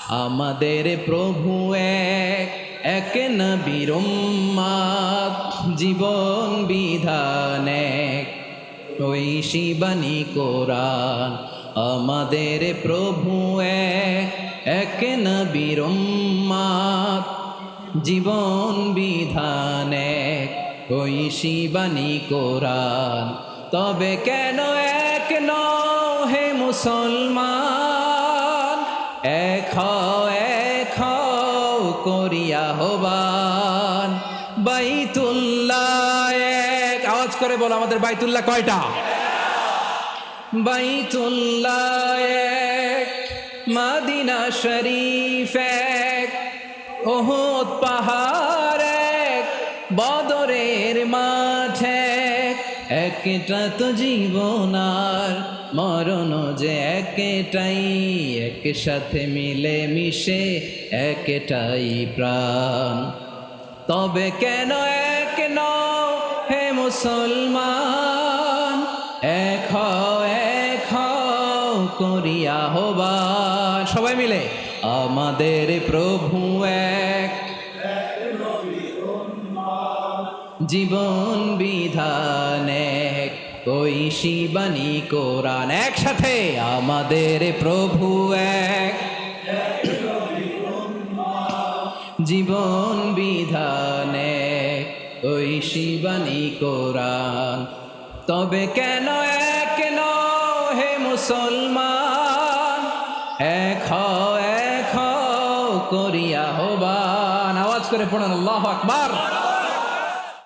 আমাদের প্রভু এক, এক নবীর উম্মত, জীবন বিধান এক, ঐশী বাণী কোরআন। আমাদের প্রভু এক, এক নবীর উম্মত, জীবন বিধান এক, ঐশী বাণী কোরআন। তবে কেন এক নও হে মুসলমান, এক হও করিয়া আহ্বান। বাইতুল্লাহ এক, আওয়াজ করে বলো আমাদের বাইতুল্লাহ কয়টা? বাইতুল্লাহ এক, মদিনা শরীফ এক, উহুদ পাহাড় এক, বদরের মাঠ এক। একটা তো জীবন আর মরণ যে একটাই, একসাথে মিলে মিশে একটাই প্রাণ। তবে কেন এক নও হে মুসলমান, এক হও করিয়া আহ্বান। সবাই মিলে আমাদের প্রভু এক, জীবন বিধান এক, ঐশী বাণী কোরআন। একসাথে আমাদের প্রভু এক, জীবন বিধান এক, ঐশী বাণী কোরআন। তবে কেন এক নও হে মুসলমান, এক হও করিয়া আহ্বান। আওয়াজ করে পড়ুন আল্লাহু আকবার।